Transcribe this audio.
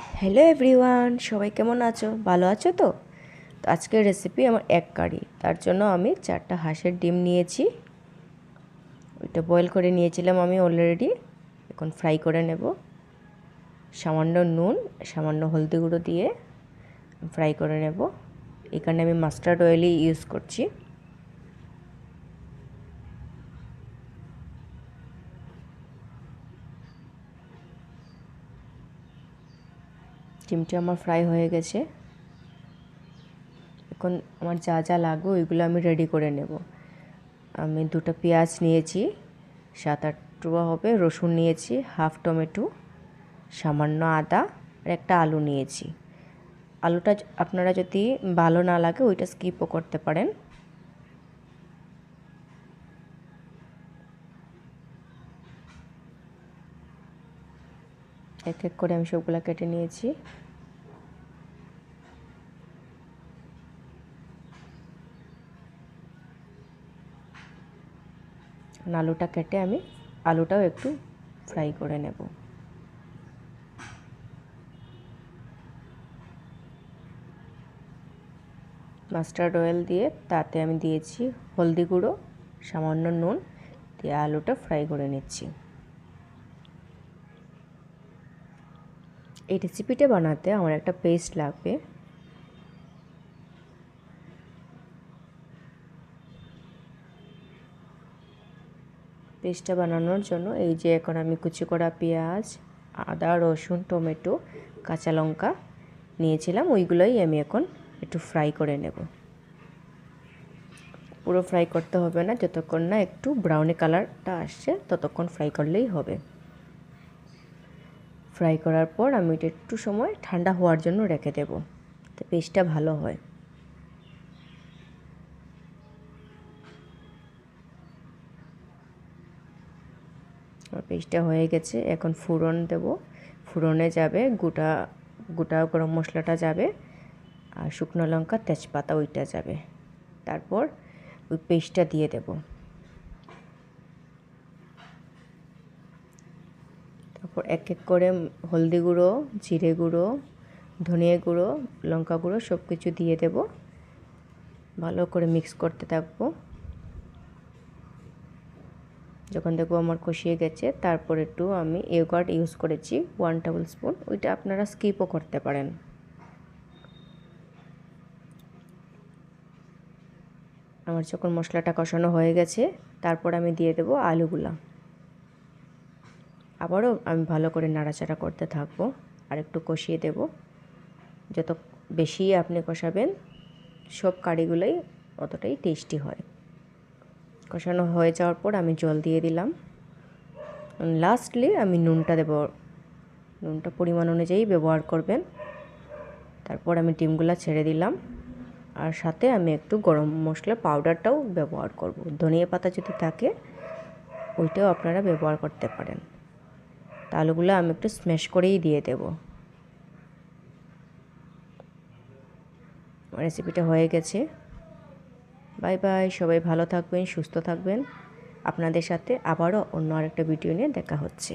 Hello everyone, সবাই কেমন আছো? ভালো আছো তো? আজকের রেসিপি আমার এগ কারি। তার জন্য আমি 4টা হাঁসের ডিম নিয়েছি। ওইটা বয়েল করে নিয়েছিলাম আমি অলরেডি। এখন ফ্রাই করে নেব। সামান্য নুন, সামান্য হলদি গুঁড়ো দিয়ে ফ্রাই করে নেব। এখানে আমি মাস্টার্ড অয়েলই ইউজ করছি। ডিমটা আমার ফ্রাই হয়ে গেছে। এখন আমার যা যা লাগবে ওইগুলো আমি রেডি করে নেব। আমি 2টা পেঁয়াজ নিয়েছি, 7-8 টুকরো হবে রসুন নিয়েছি, হাফ টমেটো, সামান্য আদা আর একটা আলু নিয়েছি। আলুটা আপনারা যদি ভালো না লাগে ওইটা স্কিপও করতে পারেন। এক এক করে আমি সবগুলো কেটে নিয়েছি। আলুটা কেটে আমি আলুটাও একটু ফ্রাই করে নেব। মাস্টার্ড অয়েল দিয়ে তাতে আমি দিয়েছি হলদি গুঁড়ো, সামান্য নুন দিয়ে আলুটা ফ্রাই করে নিচ্ছি। এই রেসিপিটা বানাতে আমার একটা পেস্ট লাগবে। পেস্টটা বানানোর জন্য এই যে এখন আমি কুচি করা পেঁয়াজ, আদা, রসুন, টমেটো, কাঁচা লঙ্কা নিয়েছিলাম, ওইগুলোই আমি এখন একটু ফ্রাই করে নেব। পুরো ফ্রাই করতে হবে না, যতক্ষণ না একটু ব্রাউনি কালারটা আসছে ততক্ষণ ফ্রাই করলেই হবে। ফ্রাই করার পর আমি এটা একটু সময় ঠান্ডা হওয়ার জন্য রেখে দেব, তো পেস্টটা ভালো হয়। আমার পেস্টটা হয়ে গেছে। এখন ফোড়ন দেব। ফোড়নে যাবে গোটা গোটা গরম মশলাটা যাবে, আর শুকনো লঙ্কা, তেজপাতা ওইটা যাবে। তারপর ওই পেস্টটা দিয়ে দেব। তারপর এক এক করে হলদি গুঁড়ো, জিরে গুঁড়ো, ধনিয়া গুঁড়ো, লঙ্কা গুঁড়ো সব কিছু দিয়ে দেব। ভালো করে মিক্স করতে থাকবো। যখন দেখবো আমার কষিয়ে গেছে, তারপর একটু আমি ইয়োগার্ট ইউজ করেছি 1 টেবিল স্পুন, ওইটা আপনারা স্কিপও করতে পারেন। আমার যখন মশলাটা কষানো হয়ে গেছে, তারপর আমি দিয়ে দেব আলুগুলা। আবারও আমি ভালো করে নাড়াচাড়া করতে থাকবো আর একটু কষিয়ে দেব। যত বেশি আপনি কষাবেন সব কারিগুলোই অতটাই টেস্টি হয়। কষানো হয়ে যাওয়ার পর আমি জল দিয়ে দিলাম। লাস্টলি আমি নুনটা দেব। নুনটা পরিমাণ অনুযায়ী ব্যবহার করবেন। তারপর আমি ডিমগুলো ছেড়ে দিলাম, আর সাথে আমি একটু গরম মশলা পাউডারটাও ব্যবহার করব। ধনিয়া পাতা যদি থাকে ওইটাও আপনারা ব্যবহার করতে পারেন। আলুগুলো আমি একটু স্ম্যাশ করেই দিয়ে দেব। রেসিপিটা হয়ে গেছে। বাই বাই, সবাই ভালো থাকবেন, সুস্থ থাকবেন। আপনাদের সাথে আবারও অন্য আরেকটা ভিডিও নিয়ে দেখা হচ্ছে।